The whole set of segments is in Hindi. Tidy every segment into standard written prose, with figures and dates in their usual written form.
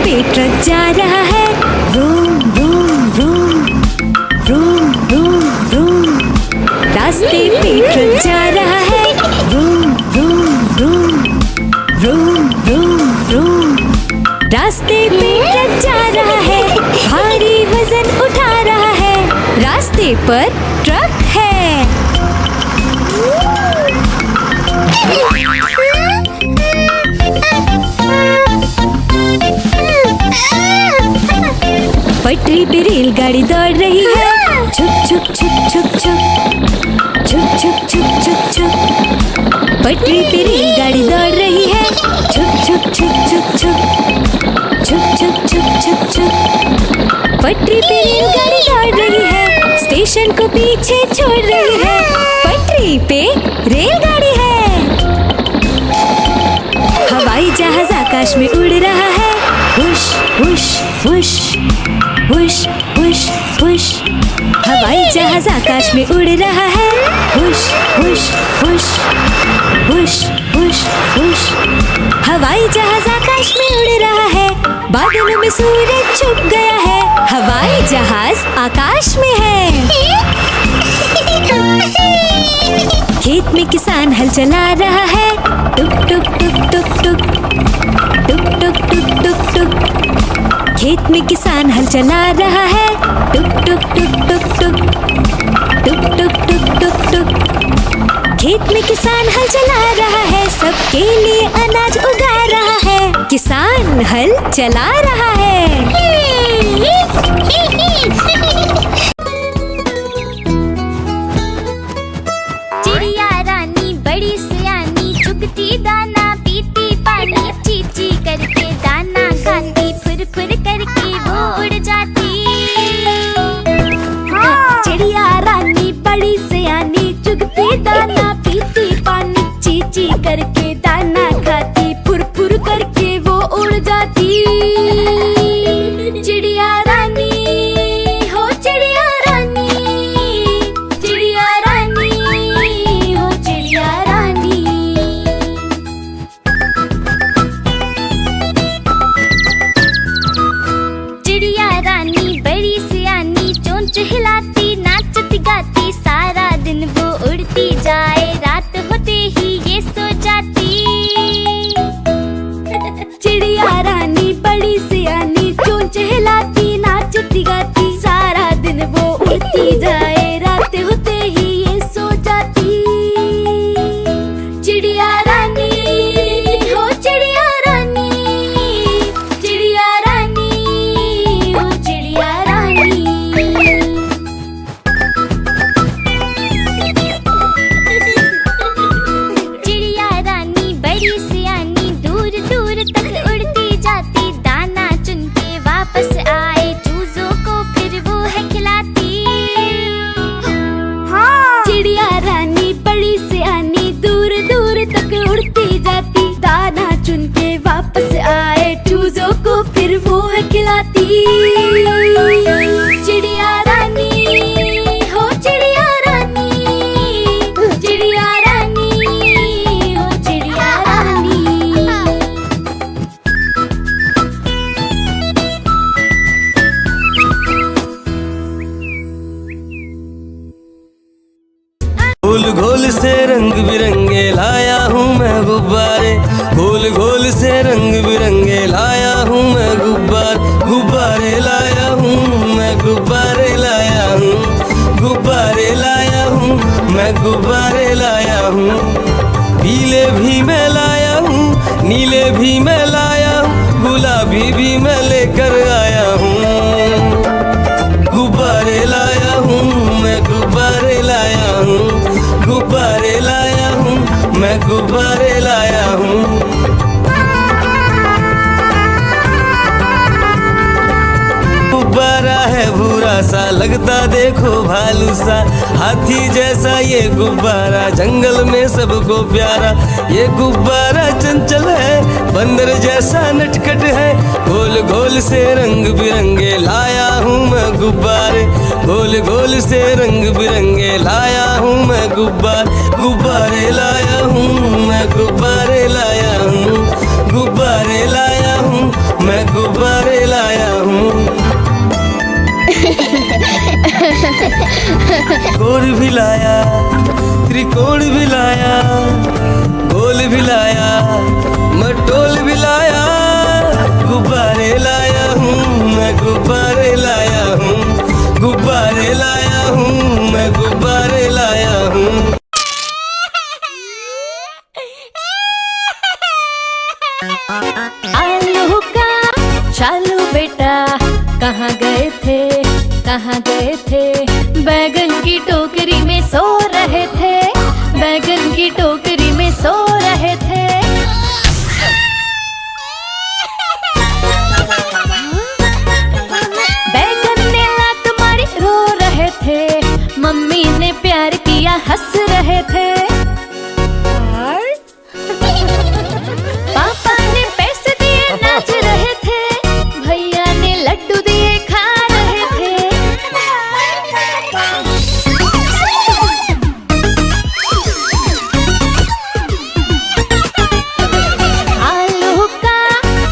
पे ट्रक जा रहा है, vroom vroom vroom, vroom vroom vroom. रास्ते पे ट्रक जा रहा है, vroom vroom vroom, vroom vroom vroom. रास्ते पे ट्रक जा रहा है, भारी वजन उठा रहा है, रास्ते पर ट्रक है। पटरी पे रेलगाड़ी दौड़ रही है, छुक छुक छुक छुक छुक, छुक छुक छुक छुक छुक। पटरी पे रेलगाड़ी दौड़ रही है, छुक छुक छुक छुक छुक, छुक छुक छुक छुक छुक। पटरी पे रेलगाड़ी दौड़ रही है, स्टेशन को पीछे छोड़ रही है, पटरी पे रेलगाड़ी है। हवाई जहाज आकाश में उड़ रहा है, हुश हुश हुश, हुश हुश हुश। हवाई जहाज आकाश में उड़ रहा है, हुश हुश हुश, हुश हुश हुश। हवाई जहाज आकाश में उड़ रहा है, बादलों में सूरज छुप गया है, हवाई जहाज आकाश में है। खेत में किसान हल चला रहा है, टुक टुक टुक टुक टुक, टुक टुक टुक टुक टुक। खेत में किसान हल चला रहा है, टुक टुक टुक टुक टुक, टुक टुक टुक टुक टुक। खेत में किसान हल चला रहा है, सबके लिए अनाज उगा रहा है, किसान हल चला रहा है। चिड़िया रानी बड़ी सियानी, चुगती दाना पीती पानी, चींची करके दाना खाती, फुर फुर करके वो उड़ जाती। चिड़िया रानी बड़ी सियानी, चुगती दाना पीती पानी, चींची करके दाना खाती, फुर फुर करके वो उड़ जाती। चिड़िया रानी हो चिड़िया रानी, चिड़िया रानी हो चिड़िया रानी। चिड़िया रानी बड़ी सियानी, चोंच हिलाती नाचती गाती, सारा दिन वो उड़ती जाए, रात होते ही ये सो जाती। चिड़िया रानी बड़ी सियानी, चोंच हिलाती नाचती गाती, सारा दिन वो उड़ती जाए, रात होते ही ये सो जाती। चिड़िया रानी हो चिड़िया रानी, चिड़िया रानी हो चिड़िया रानी। चिड़िया रानी बड़ी सियानी, दूर दूर तक उड़ती जाती, दाना चुन के वापस आए, चूजों को फिर वो है खिलाती। चिड़िया रानी बड़ी सियानी, दूर दूर तक उड़ती जाती, दाना चुन के वापस आए, चूजों को फिर वो है खिलाती। चिड़िया रानी हो चिड़िया रानी, चिड़िया रानी हो चिड़िया रानी। गोल गोल से रंग बिरंगे लाया हूँ मैं गुब्बारे, गोल गोल से रंग बिरंगे लाया हूँ मैं गुब्बारे लाया हूँ मैं, गुब्बारे लाया हूँ, गुब्बारे लाया हूँ मैं, गुब्बारे लाया हूँ। पीले भी मैं लाया हूँ, नीले भी मैं लाया हूँ, गुलाबी भी मैं लेकर आया हूँ। गुब्बारे लाया हूँ मैं, गुब्बारे लाया हूँ, गुब्बारे लाया हूँ मैं, गुब्बारे लाया हूँ। गुब्बारा है भूरा सा, लगता देखो भालू सा, हाथी जैसा ये गुब्बारा, जंगल में सबको प्यारा। ये गुब्बारा चंचल है, बंदर जैसा नटखट है, गोल गोल से रंग बिरंगे लाया हूँ मैं गुब्बारे, गोल गोल से रंग बिरंगे लाया हूँ मैं गुब्बारे लाया हूँ मैं, गुब्बारे लाया हूँ, गुब्बारे लाया हूँ मैं, गुब्बारे गोल भी लाया, त्रिकोण भी लाया, गोल भी लाया, मटोल भी लाया, गुब्बारे लाया हूँ मैं, गुब्बारे लाया हूँ, गुब्बारे लाया हूँ मैं, गुब्बारे लाया हूँ। आलू का चालू बेटा कहाँ गए थे, कहाँ गए थे, बैगन की टोकरी में सो रहे थे, बैगन की टोकरी में सो रहे थे। बैगन ने लात मारी रो रहे थे, मम्मी ने प्यार किया हंस रहे थे। पापा ने पैसे दिए नाच रहे थे, भैया ने लड्डू दिए खा रहे थे। आलू का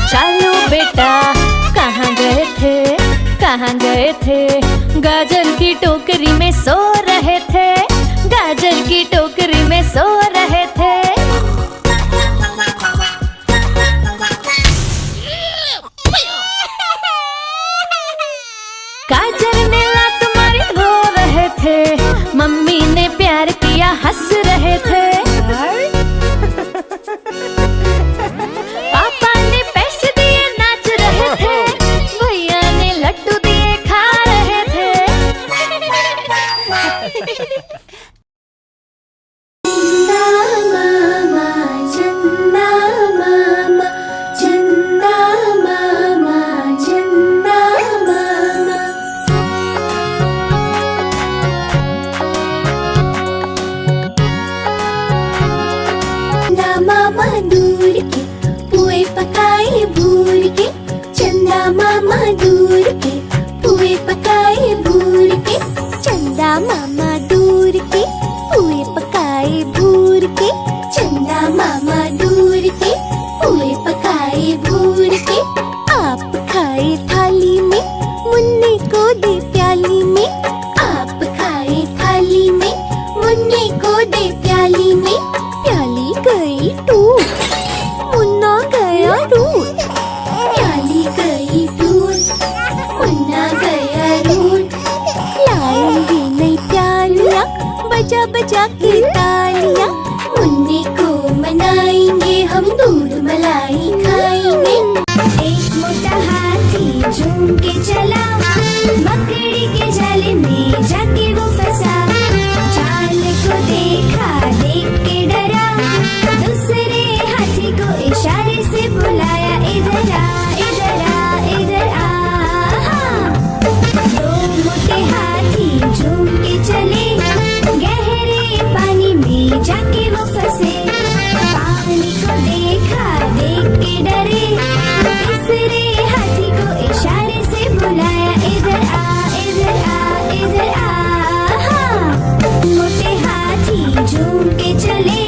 चालू बेटा कहाँ गए थे, कहाँ गए थे, गाजर की टोकरी में सो रहे थे, गाजर की टोकरी में सो रहे थे। गाजर ने लात मारी रो रहे थे, मम्मी ने प्यार किया हंस रहे थे। पापा ने पैसे दिए नाच रहे थे, भैया ने लड्डू दिए खा रहे थे। मामा दूर के पुए पकाए भूर के, चंदा मामा दूर के पुए पकाए भूर के, चंदा मामा दूर के पुए पकाए भूर के, चंदा मामा दूर के पुए पकाए भूर के। आप खाए थाली में, मुन्ने को दे प्याली में, आप खाए थाली में, मुन्ने को दे प्याली में, प्याली गई टूट, मुन्ना गया रूट, प्याली गई टूट, मुन्ना गया रूट। लाएंगे नई प्यालियाँ बजा बजा के तालियाँ, मुन्ने को मनाएंगे हम, दूध मलाई खाएंगे। एक मोटा हाथी झूम के चला, मकड़ी के जाल में जाके वो फंसा, जाल को देखा देख के डरा, दूसरे हाथी को इशारे से बुलाया, इधर आ इधर आ इधर आ। दो मोटे हाथी झूम के चले, गहरे पानी में जाके वो फंसे, पानी को देखा देख के डरे, तीसरे हाथी को इशारे से बुलाया, इधर आ इधर आ इधर आ। मोटे हाथी झूम के चले,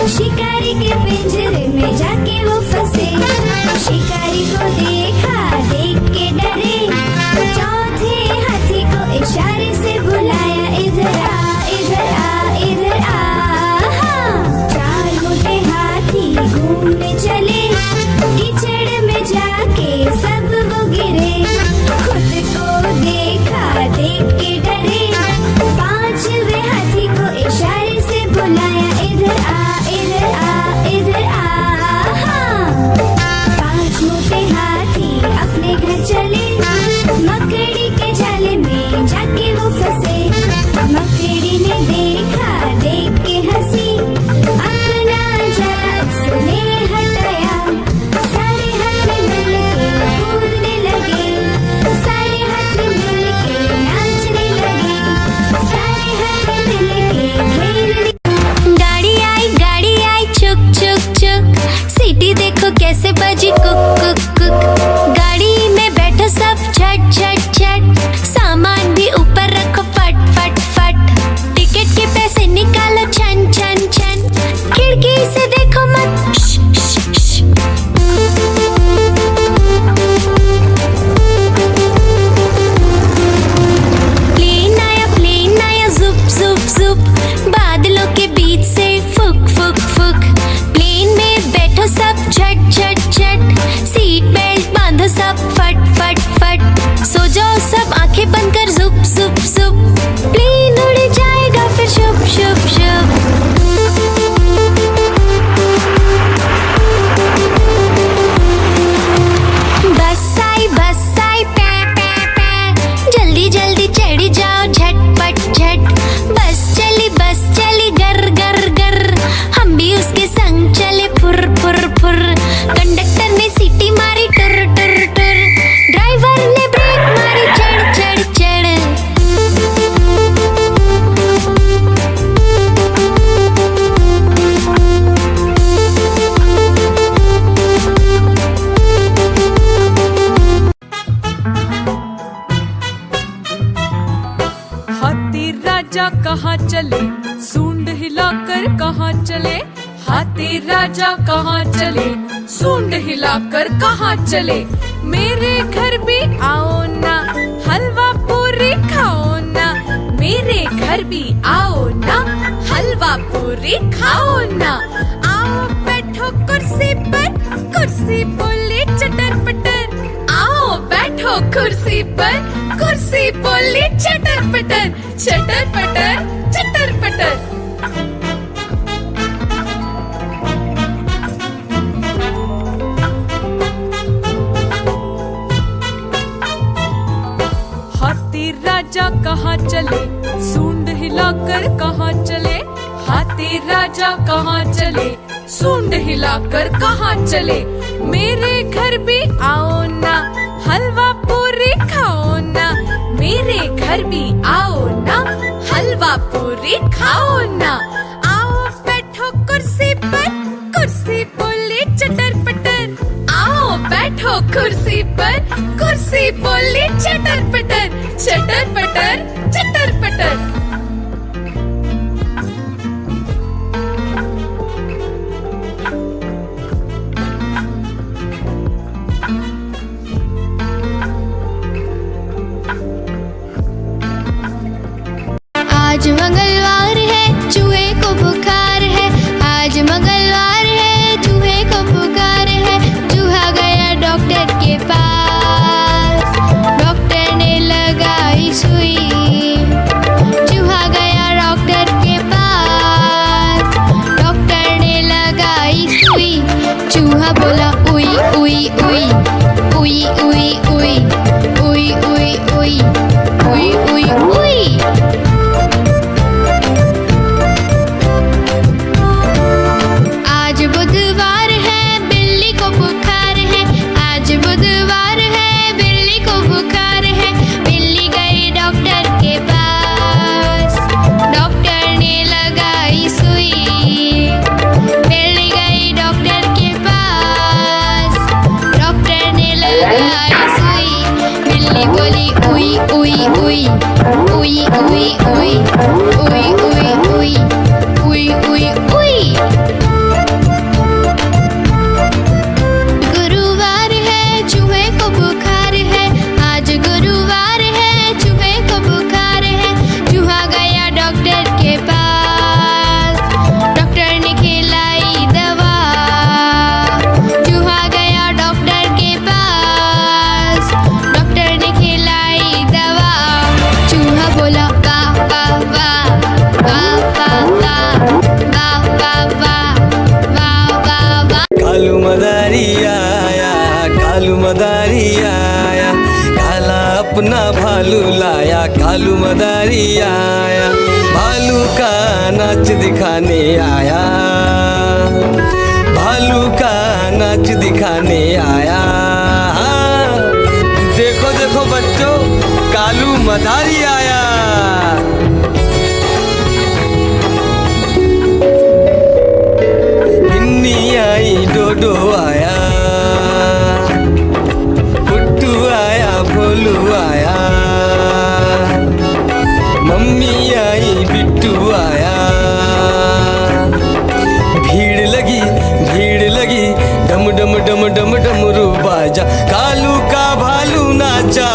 शिकारी के पिंजरे में जाके वो फंसे, शिकारी को देखा देख के डरे, चौथे हाथी को इशारे से बुलाया, इधर आ इधर आ इधर आ। चार मोटे हाथी घूमने चले, कीचड़ में जाके सब वो गिरे, खुद को देखा देख के डरे, पांचवे हाथी को इशारे से बुलाया, इधर आ इधर आ इधर आ। पांच मोटे हाथी अपने घर चले, मकड़ी के जाले में जाके वो फंसे, मकड़ी ने देखा देख के हंसी, अपना जाला उसने हटाया, सारे हाथी मिलके कूदने लगे, सारे हाथी मिलके नाचने लगे, सारे हाथी मिलके खेलने। गाड़ी आई चुक चुक चुक, सीटी देखो कैसे बजी कुक कुक कुक, गाड़ी में बैठो सब राजा कहाँ चले, सूंड हिलाकर कहाँ चले। हाथी राजा कहाँ चले, सूंड हिलाकर कहाँ चले। मेरे घर भी आओ ना, हलवा पूरी खाओ ना। मेरे घर भी आओ ना, हलवा पूरी खाओ ना। आओ बैठो कुर्सी पर, कुर्सी बोली चटर पटर। आओ बैठो कुर्सी पर, कुर्सी बोली चटर पटर। चटर पटर चटर पटर। हाथी राजा कहाँ चले, सूंड हिलाकर कहाँ चले। हाथी राजा कहाँ चले, सूंड हिलाकर कहाँ चले। मेरे घर भी आओ ना, हलवा पूरी खाओ ना। मेरे घर भी आओ ना, हलवा पूरी खाओ ना। आओ बैठो कुर्सी पर, कुर्सी बोली चटर पटर। आओ बैठो कुर्सी पर, कुर्सी बोली चटर पटर। चटर पटर चटर पटर। आज मंगलवार है, चूहे को बुखार है। आज मंगलवार है, चूहे को बुखार है। चूहा गया डॉक्टर के पास, डॉक्टर ने लगाई सुई। चूहा गया डॉक्टर के पास, डॉक्टर ने लगाई सुई। चूहा बोला उई उई उई उई उई उई उई उई उई उई उई उई। आज बुधवार है, बिल्ली को बुखार है। आज बुधवार है, बिल्ली को बुखार है। बिल्ली गई डॉक्टर के पास, डॉक्टर ने लगाई सुई। बिल्ली गई डॉक्टर के पास, डॉक्टर ने लगाई सुई। बिल्ली बोली उई उई उई उई उई उई उई उई उई उई उई उई। गुरुवार है, चूहे को बुखार है। आज गुरुवार है, चूहे को बुखार है। चूहा गया डॉक्टर के पास, डॉक्टर ने खिलाई दवा। चूहा गया डॉक्टर के पास, डॉक्टर ने खिलाई दवा। चूहा बोला वाह वाह वाह वाह वाह वाह वाह वाह वाह वाह वाह वाह। कालू मदारी आया, कालू मदारी आया। काला अपना भालू लाया, कालू मदारी आया। भालू का नाच दिखाने आया, भालू का नाच दिखाने आया। देखो देखो बच्चों, कालू मदारी आया। गिन्नी आई, डोडो आया, पुट्टू आया, भोलू आया। मम्मी आई, बिट्टू आया। भीड़ लगी, भीड़ लगी, डम डम डम डम डमरू बाजा। कालू का भालू नाचा।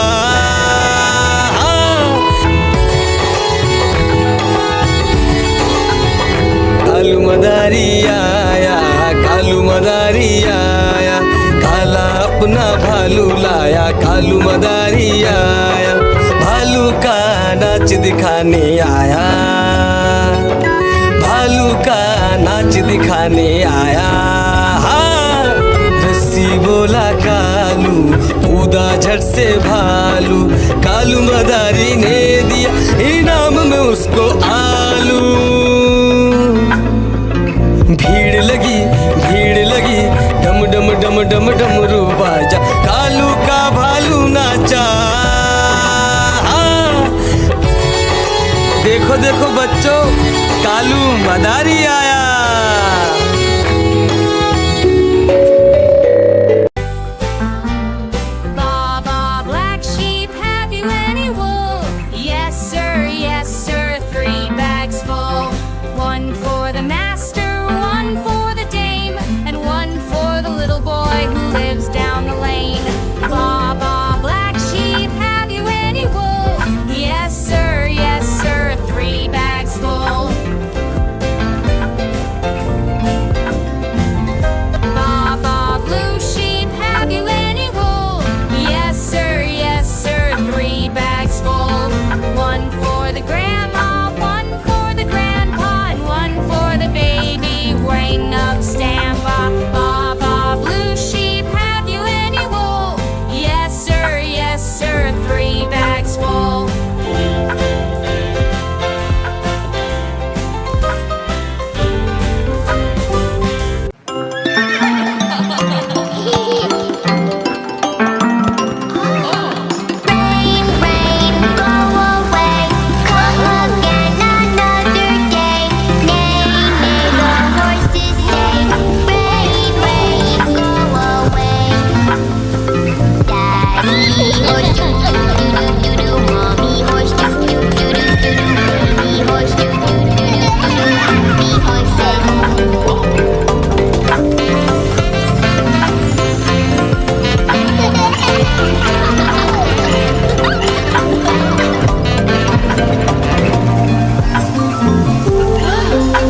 कालू मदारी आया, कालू मदारी आया। काला अपना भालू लाया, कालू मदारी आया। भालू का नाच दिखाने आया, भालू का नाच दिखाने आया। रस्सी बोला कालू, कूदा झट से भालू। कालू मदारी ने दिया इनाम में उसको आलू। भीड़ लगी, भीड़ लगी, डम डम डम डम डमरू बाजा। कालू का भालू नाचा। देखो देखो बच्चों, कालू मदारी आया। Baba, black sheep, have you any wool? Yes sir, 3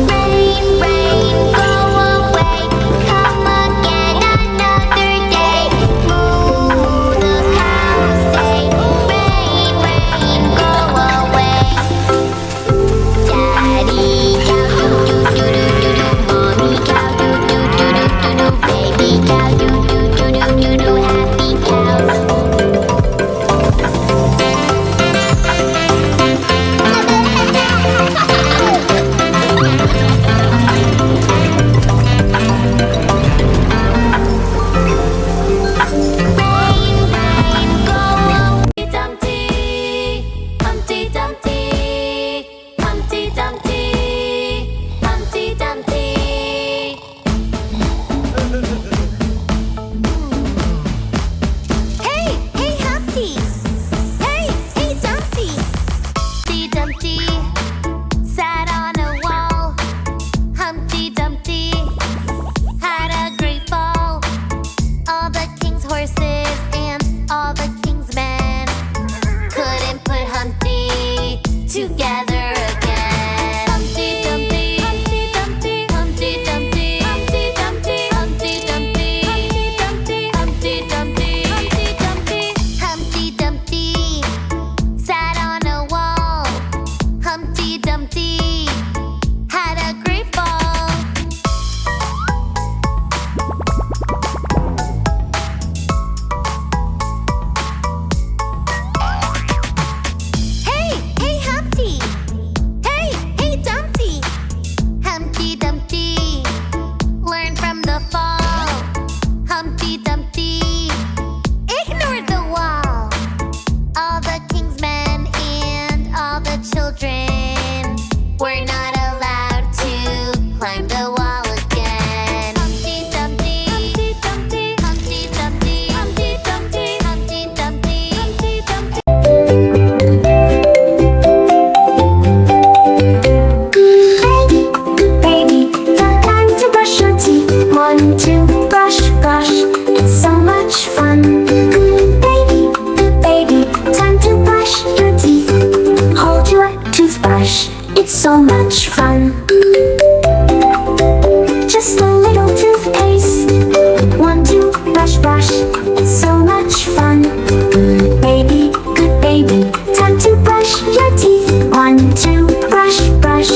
Rain, rain, go away. Come again another day. Moo, the cows say. Rain, rain, go away. Daddy cow doo doo doo doo doo doo. Mommy cow doo doo doo doo doo doo. Baby cow doo doo doo doo doo doo. Happy cows. Rain, rain, go away. Dumpty, Humpty Dumpty, Humpty Dumpty, Humpty Dumpty. Hey, hey, Humpty. Hey, hey, Dumpty. Humpty Dumpty sat on a wall. Humpty Dumpty had a great fall. All the king's horses and all the king's men couldn't put Humpty together again. Humpty Dumpty, Humpty Dumpty, Humpty Dumpty, Humpty Dumpty, Humpty Dumpty, Humpty Dumpty, Humpty Dumpty, Humpty Dumpty. Humpty Dumpty sat on a wall. Humpty Dumpty had a great fall. Hey, hey, Humpty. Hey, hey, Dumpty. Humpty Dumpty learned from the fall. Humpty Dumpty ignored the wall. All the king's men and all the children were not allowed to climb the wall again. Humpty Dumpty, Humpty Dumpty, Humpty Dumpty, Humpty Dumpty, Humpty Dumpty, Humpty Dumpty. Baby, the time to brush your teeth. 1, 2, brush, brush. It's so much fun. Baby, time to brush your teeth. Hold your toothbrush. It's so much fun. Just a little toothpaste. 1, 2, brush, brush. It's so much fun. Good baby, time to brush your teeth. 1, 2, brush, brush.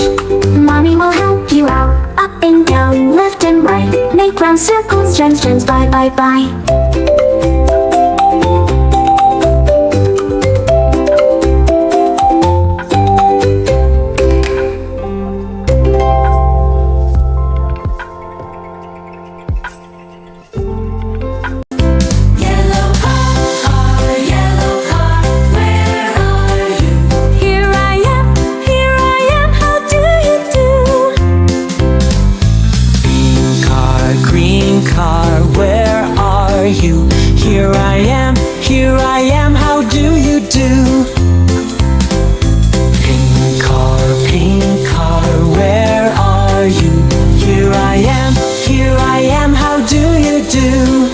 Mommy will help you out. Up and down, left and right. Make round circles, gems, gems, bye, bye, bye. Yellow car, where are you? Here I am, how do you do? Green car, where are you? Here I am, how do you do? Pink car, where are you? Here I am, how do you do?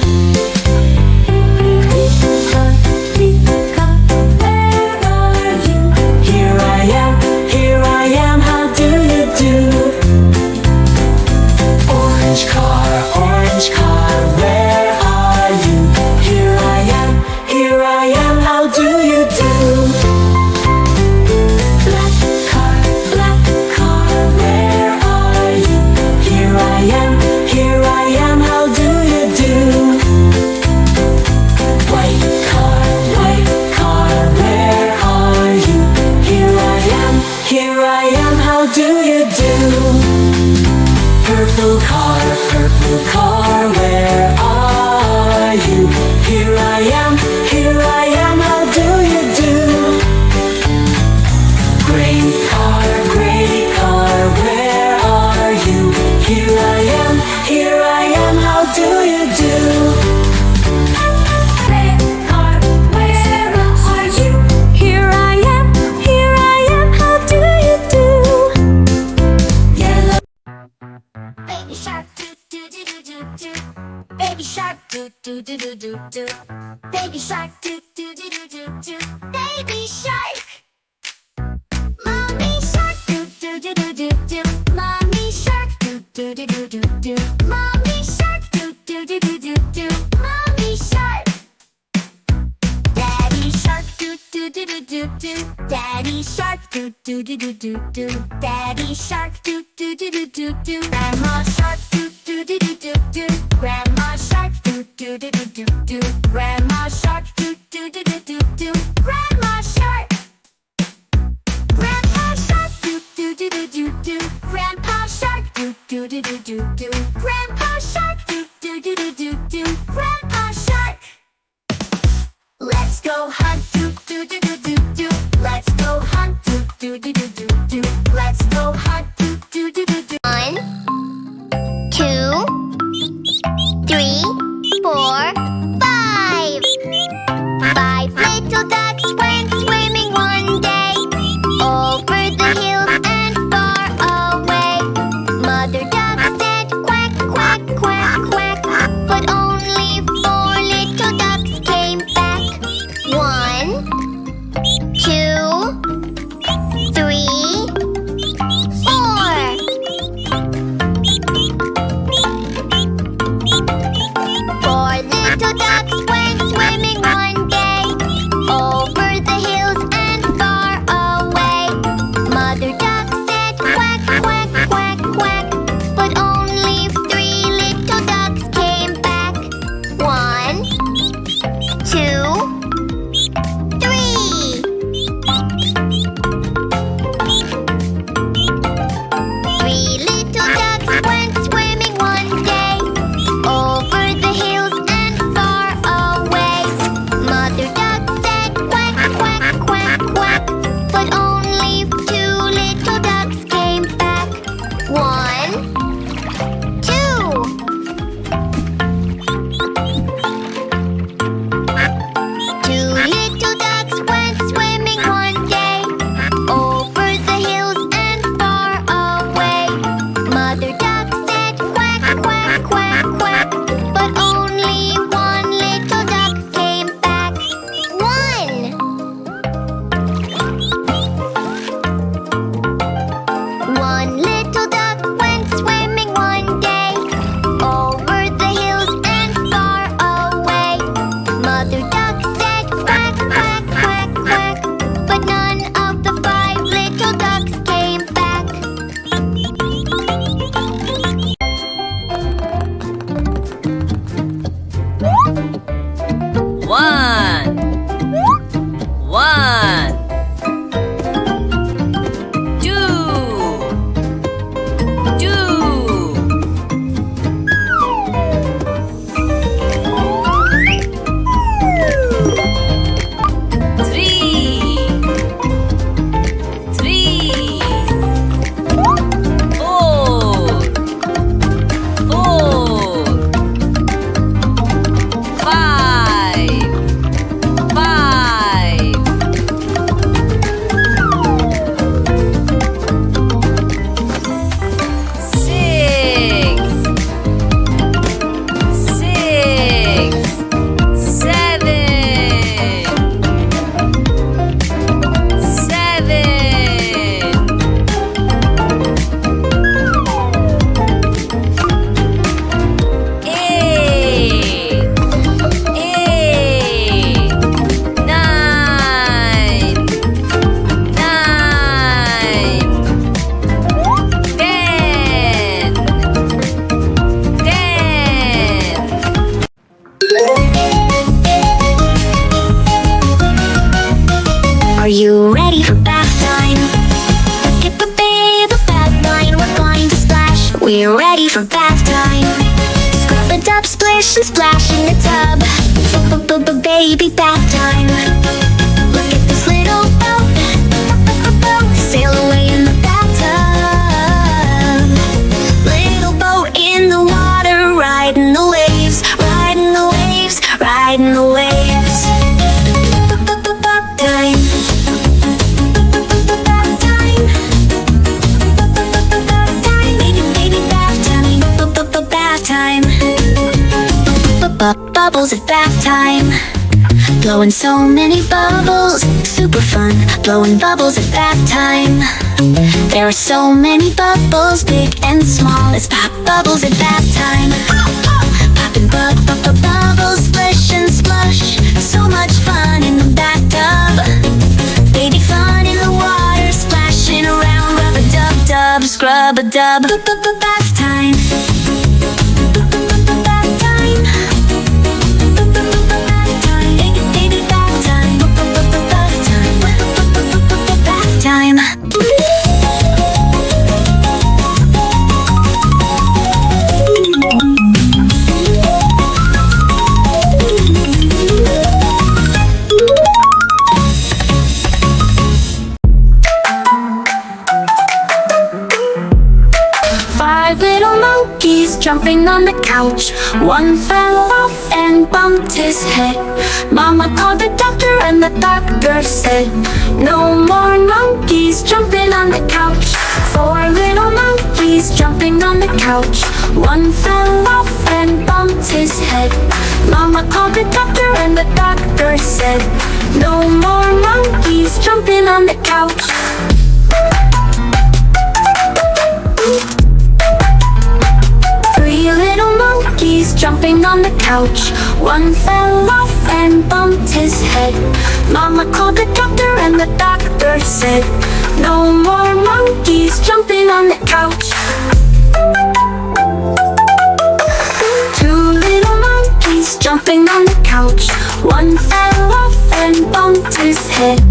Here I am, how do you do? Orange car, where are you? Here I am, how do you do? Black car, where are you? Here I am, how do you do? White car, where are you? Here I am, how do you do? Purple car, where are you? Here I am, how do you do? Gray car, where are you? Here I am, how do you do? Red car, where are you? Here I am, how do you do? Yellow Baby shark, do do do do do do. Baby shark, do do do do do do. Baby shark, do do do do do do. Baby shark. Mommy shark, do do do do do do. Mommy shark, do do do do do do. Mommy shark, do do do do do do. Mommy shark. Daddy shark, do do do do do do. Daddy shark, do do do do do do. Daddy shark, do do do do do do. Grandma shark, do do do do do do. Grandma shark, do do do do do do. Grandma shark, do do do do do do. Grandma shark. Grandpa shark, do do do do do do. Grandpa shark, do do do do do do. Grandpa shark, do do do do do do. Grandpa shark. Let's go hunt, do do do do do do. Let's go hunt, do do do do do do. Let's go hunt, do do do do do. 1, 2, 3, 4, 5. 5 little ducks went swimming one day over the hills and far away. Mother duck said quack, quack, quack, quack, but only 4 little ducks came back. 1, 2, 3, 4. 4 little ducks went swimming one day over the hills and far away. Mother duck said quack, quack, quack, quack, but only 3 little ducks came back. 1, 2, 3. 3 little ducks went swimming one day over the hills and far away. Mother duck said quack, quack, quack, quack, but only 2 little ducks came back. 1, 2. 2 little ducks went swimming one day over the hills and far away. Mother duck said quack, quack, quack, quack, but only 1 little duck came back. 1. 1 little duck went swimming one day over the hills and far away. Mother duck said quack, quack, quack, quack, but none of the 5 little ducks came back. One, 2, 'Cause we're ready for bath time. Scrub it up, splish and splash in the tub. Baby bath time. Look at this little boat. Sail away in the bathtub. Little boat in the water, riding the waves, riding the waves, riding the waves. Bath time. Bath time. Bubbles at bath time. blowing so many bubbles, super fun, blowing bubbles at bath time. There are so many bubbles, big and small. Let's pop bubbles at bath time. Popping bubbles, splish and splush. So much fun in the bathtub. Baby fun in the water, splashing around. Rub a dub dub, scrub a dub. Bath time. Bath time. Baby bath time. Bath time. Bath time. Five little monkeys jumping on the couch. One fell off and bumped his head. Mama called the doctor and the doctor said, no more monkeys jumping on the couch. Four little monkeys jumping on the couch. One fell off and bumped his head. Mama called the doctor and the doctor said, no more monkeys jumping on the couch. Three little monkeys jumping on the couch. One fell off and bumped his head. Mama called the doctor and the doctor said, no more monkeys jumping on the couch. Two little monkeys jumping on the couch. One fell off and bumped his head.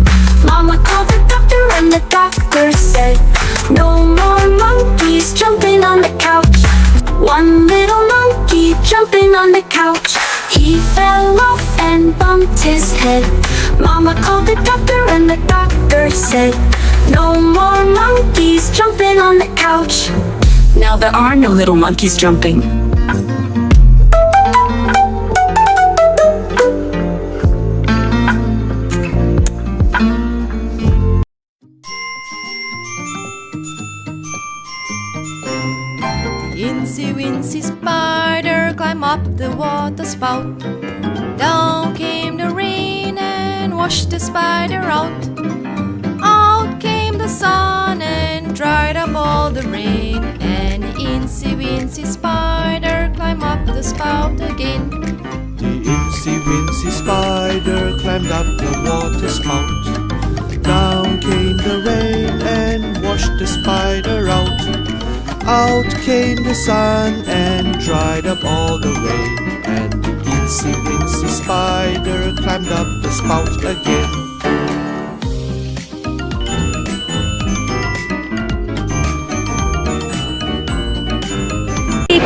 Mama called the doctor and the doctor said, no more monkeys jumping on the couch. One little monkey jumping on the couch. He fell off and bumped his head. Mama called the doctor and the doctor said, no more monkeys jumping on the couch. Now there are no little monkeys jumping. Incy wincy spider climbed up the water spout. Down came the rain and washed the spider out. Out came the sun and dried up all the rain. And the incy wincy spider climbed up the spout again. The incy wincy spider climbed up the water spout. Down came the rain and washed the spider out. Out came the sun and dried up all the rain. And the incy wincy spider climbed up the spout again.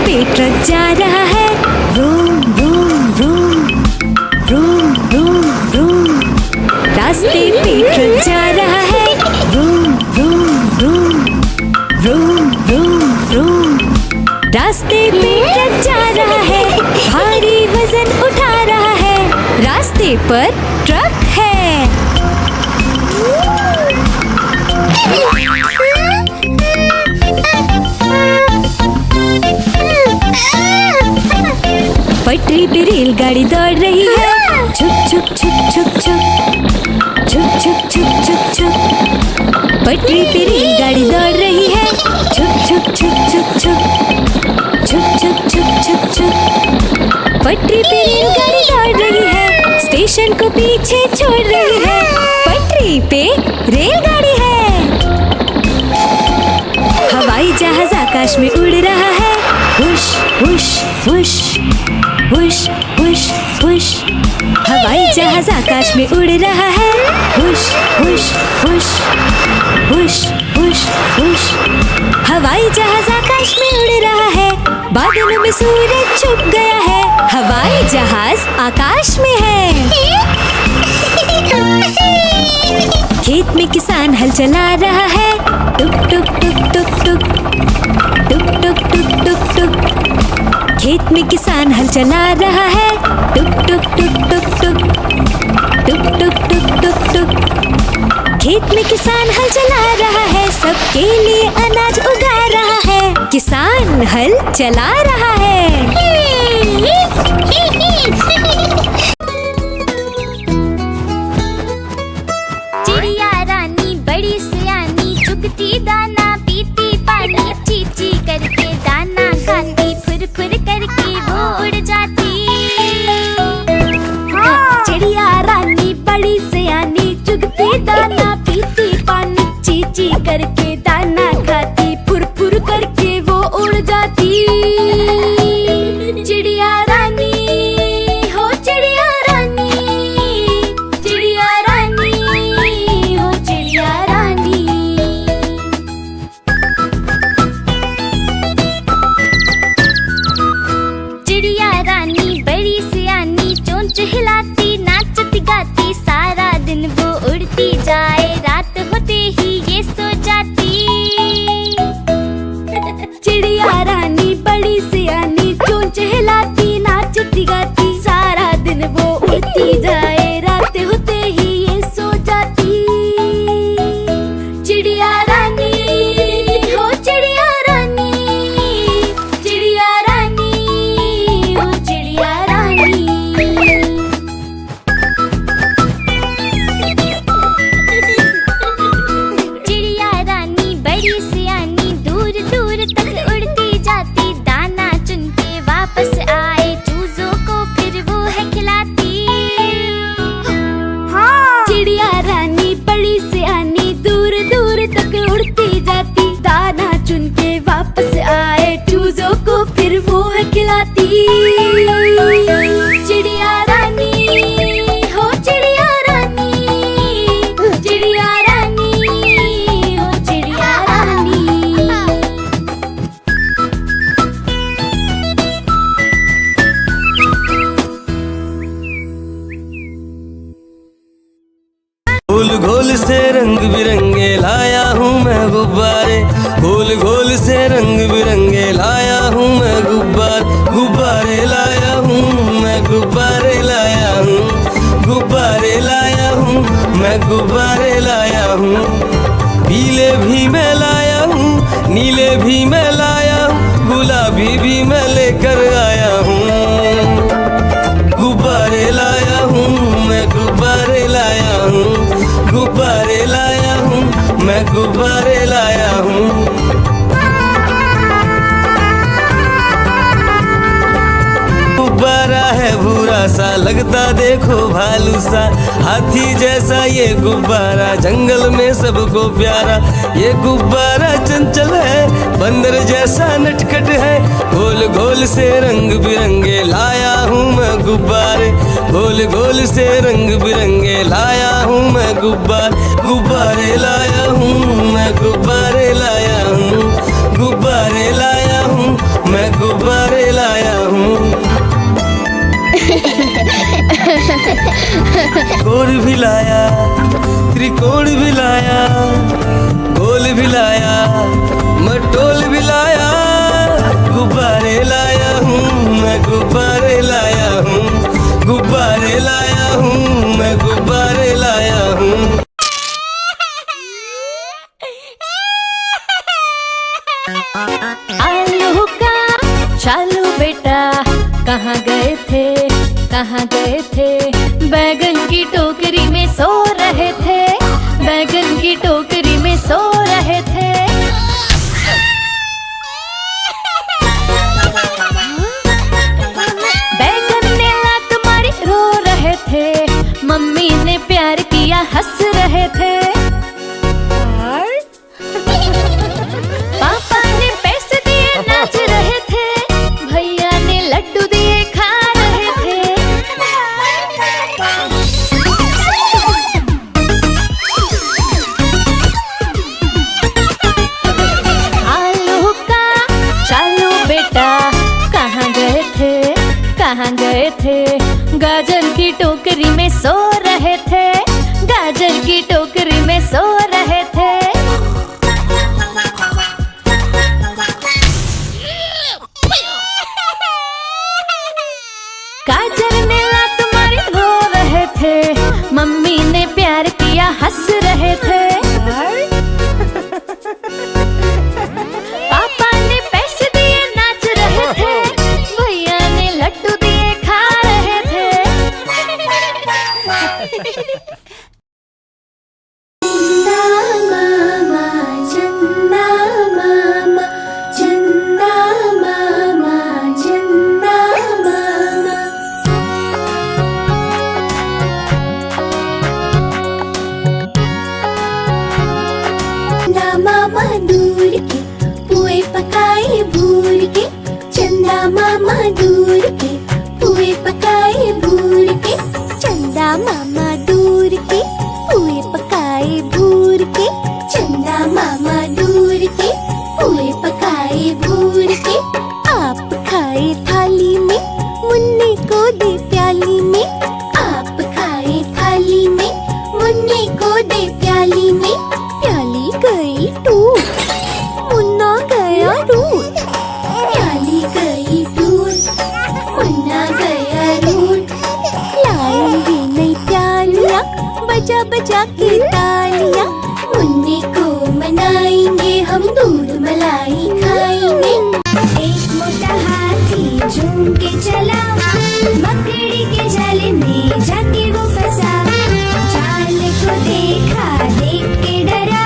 पे ट्रक जा रहा है, room room room, room room room. रास्ते पे ट्रक जा रहा है, room room room, room room room. रास्ते पे ट्रक जा रहा है, भारी वजन उठा रहा है। रास्ते पर ट्रक है। पटरी पे रेलगाड़ी दौड़ रही है, छुक छुक छुक छुक छुक, छुक छुक छुक छुक छुक। पटरी पे रेलगाड़ी दौड़ रही है, छुक छुक छुक छुक छुक, छुक छुक छुक छुक छुक। पटरी पे रेलगाड़ी दौड़ रही है, स्टेशन को पीछे छोड़ रही है। पटरी पे रेलगाड़ी है। हवाई जहाज आकाश में उड़ रहा है, हुश हुश हुश, हुश हुश हुश। हवाई जहाज आकाश में उड़ रहा है, हुश हुश हुश, हुश हुश हुश। हवाई जहाज आकाश में उड़ रहा है, बादलों में सूरज छुप गया है। हवाई जहाज आकाश में है। खेत में किसान हल चला रहा है, टुक टुक टुक टुक टुक, टुक टुक टुक टुक टुक। खेत में किसान हल चला रहा है, टुक टुक टुक टुक टुक, टुक टुक टुक टुक टुक। खेत में किसान हल चला रहा है, सबके लिए अनाज उगा रहा है। किसान हल चला रहा है। से रंग बिरंगे लाया हूँ मैं गुब्बारे, गोल गोल से रंग बिरंगे लाया हूँ मैं गुब्बारे लाया हूँ मैं, गुब्बारे लाया हूँ, गुब्बारे लाया हूँ मैं, गुब्बारे लाया हूँ। पीले भी मैं लाया हूँ, नीले भी मैं लाया हूँ, गुलाबी भी मैं लेकर आया हूँ। गुब्बारे लाया हूँ मैं, गुब्बारे लाया हूँ, गुब्बारे लाया हूँ मैं, गुब्बारे लाया हूँ। गुब्बारा है भूरा सा, लगता देखो भालू सा, हाथी जैसा ये गुब्बारा, जंगल में सबको प्यारा। ये गुब्बारा चंचल है, बंदर जैसा नटखट है, गोल गोल से रंग बिरंगे लाया हूँ मैं गुब्बारे, गोल गोल से रंग बिरंगे लाया हूँ मैं गुब्बारे लाया हूँ मैं, गुब्बारे लाया हूँ, गुब्बारे लाया हूँ मैं, गुब्बारे लाया हूँ। गोल भी लाया, त्रिकोण भी लाया, गोल भी लाया, मटोल भी लाया, गुब्बारे लाया हूँ मैं, गुब्बारे लाया हूँ, गुब्बारे लाया हूँ मैं, गुब्बारे लाया हूँ। आलू का चालू बेटा कहाँ गए थे, कहाँ गए थे, बैगन की टोकरी में सो रहे थे, बैगन की टोकरी में सो रहे थे। बैगन ने लात मारी रो रहे थे, मम्मी ने प्यार किया हंस रहे थे। पापा ने पैसे दिए नाच रहे थे, भैया ने लड्डू दिए खा रहे थे। आलू का चालू बेटा कहाँ गए थे, कहाँ गए थे, गाजर की टोकरी में सो रहे थे, गाजर की टोकरी में सो रहे थे। गाजर ने लात मारी रो रहे थे, मम्मी ने प्यार किया हंस रहे थे। पापा ने पैसे दिए नाच रहे थे, भैया ने लड्डू दिए खा रहे थे। चंदा मामा, चंदा मामा, चंदा मामा, चंदा मामा दूर के पुए पकाए भूर के, चंदा मामा दूर के पुए पकाए भूर के, चंदा मामा दूर के पुए पकाए भूर के, चंदा मामा दूर के पुए पकाए भूर के। आप खाए थाली में, मुन्ने को दे प्याली में, आप खाए थाली में, मुन्ने को दे प्याली में। प्याली गई टूट, मुन्ना गया रूठ, प्याली गई टूट, मुन्ना गया रूठ। लाएंगे नई प्यालियाँ, बजा बजा के तालियाँ, मुन्ने को मनाएंगे हम, दूध मलाई खाएंगे। एक मोटा हाथी झूम के चला, मकड़ी के जाल में जाके वो फंसा, जाल को देखा देख के डरा,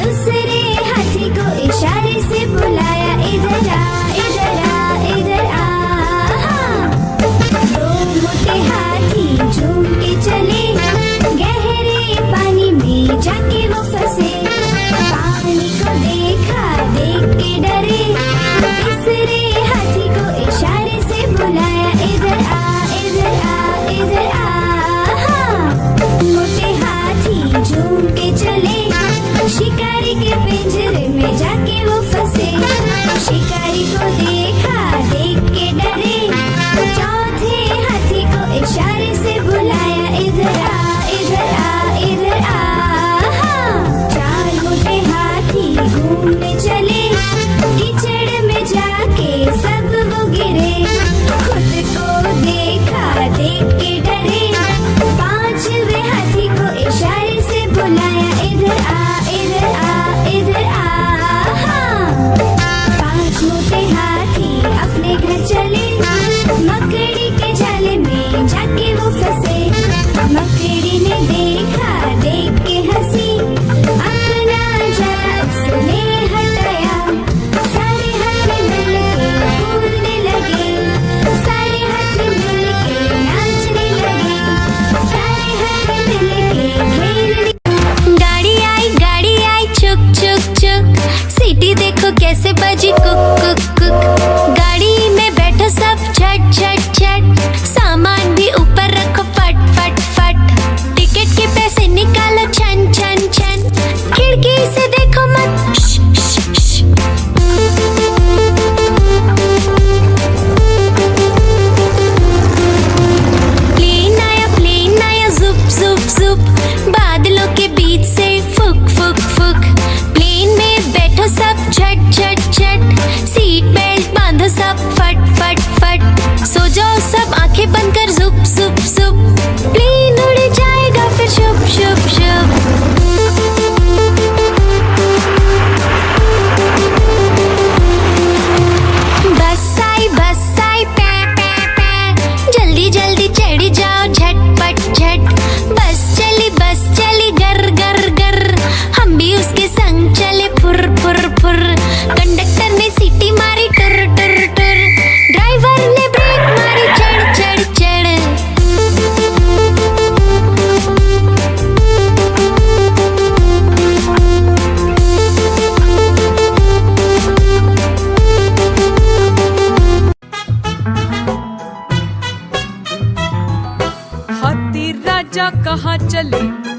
दूसरे हाथी को इशारे से बुलाया, इधर आ इधर आ इधर आ। दो मोटे हाथी झूम के चले, गहरे पानी में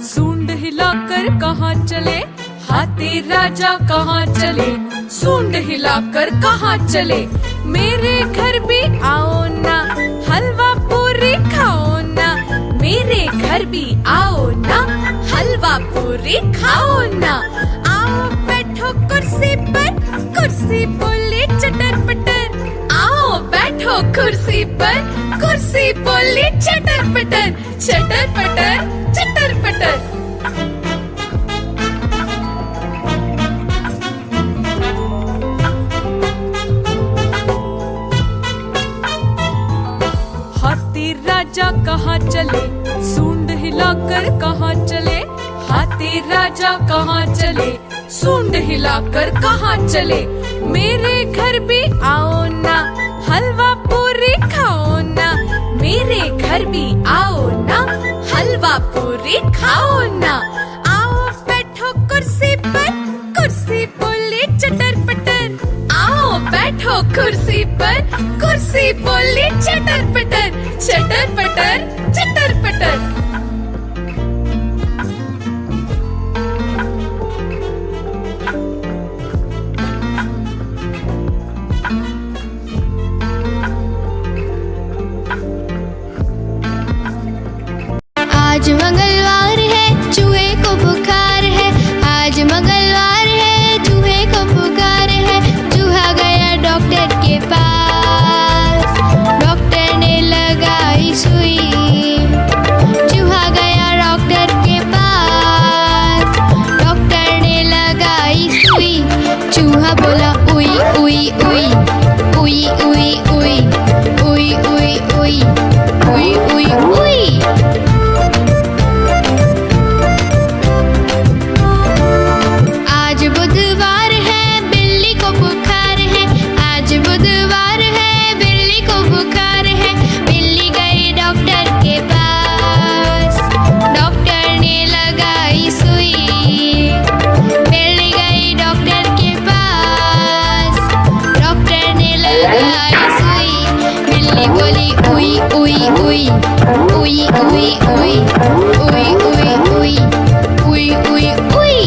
सूंड हिलाकर कहाँ चले, हाथी राजा कहाँ चले, सूंड हिलाकर कहाँ चले। मेरे घर भी आओ ना, हलवा पूरी खाओ ना, मेरे घर भी आओ ना, हलवा पूरी खाओ ना। आओ बैठो कुर्सी पर, कुर्सी बोले चटर पटर, आओ बैठो कुर्सी पर, कुर्सी बोले चटर पटर, चटर पटर चटर पटर। हाथी राजा कहाँ चले, सूंड हिलाकर कहाँ चले, हाथी राजा कहाँ चले, सूंड हिलाकर कहाँ चले। मेरे घर भी आओ ना, हलवा पूरी खाओ ना, मेरे घर भी आओ ना, हलवा पूरी खाओ ना। आओ बैठो कुर्सी पर, कुर्सी बोले चटर पटर, आओ बैठो कुर्सी पर, कुर्सी बोले चटर पटर, चटर पटर चटर पटर। आज मंगलवार है, चूहे को बुखार है, आज मंगलवार है, चूहे को बुखार है। चूहा गया डॉक्टर के पास, डॉक्टर ने लगाई सुई। चूहा गया डॉक्टर के पास, डॉक्टर ने लगाई सुई। चूहा बोला उई उई उई, उई उई उई, उई उई उई, उई उई उई। आज बुधवार है, बिल्ली को बुखार है, आज बुधवार है, बिल्ली को बुखार है। बिल्ली गई डॉक्टर के पास, डॉक्टर ने लगाई सुई। बिल्ली गई डॉक्टर के पास, डॉक्टर ने लगाई सुई। बिल्ली बोली उई उई उई, उई उई उई, उई उई उई, उई उई उई।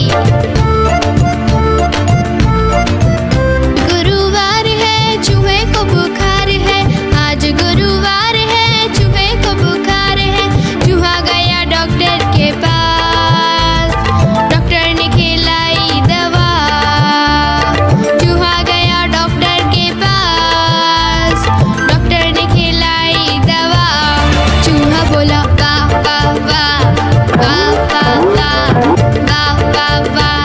गुरुवार है, चूहे को बुखार है, आज गुरुवार है, चूहे को बुखार है। चूहा गया डॉक्टर के पास, डॉक्टर ने खिलाई दवा। चूहा गया डॉक्टर के पास, डॉक्टर ने खिलाई दवा। चूहा बोला वाह वाह वाह, वाह वाह वाह, वाह वाह वाह,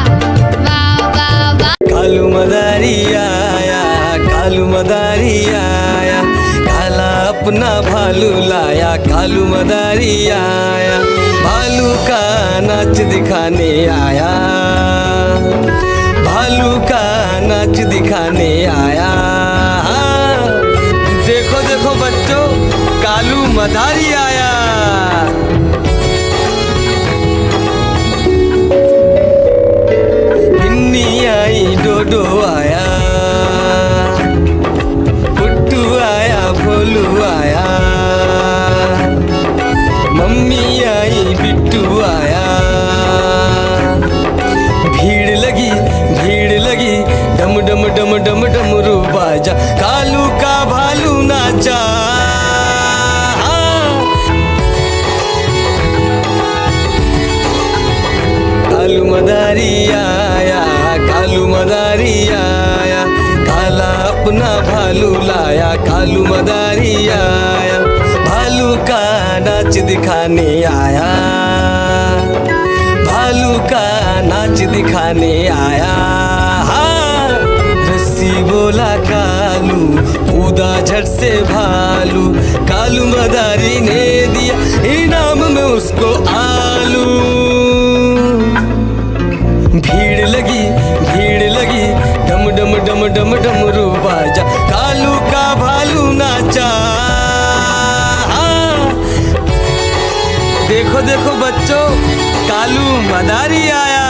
वाह वाह वाह। कालू मदारी आया, कालू मदारी आया, काला अपना भालू लाया, कालू मदारी आया, भालू का नाच दिखाने आया, भालू का नाच दिखाने आया। देखो देखो बच्चों, कालू मदारी आया। गिन्नी आई, डोडो आया, पुट्टू आया, भोलू आया, मम्मी आई, बिट्टू आया। भीड़ लगी, भीड़ लगी, डम डम डम डम डमरू बाजा, कालू का भालू नाचा। कालू मदारी आया, कालू मदारी आया, काला अपना भालू लाया, कालू मदारी आया, भालू का नाच दिखाने आया, भालू का नाच दिखाने आया। रस्सी बोला कालू, कूदा झट से भालू, कालू मदारी ने दिया इनाम में उसको आलू। भीड़ लगी, भीड़ लगी, डम डम डम डम डमरू बाजा, कालू का भालू नाचा। देखो देखो बच्चों, कालू मदारी आया।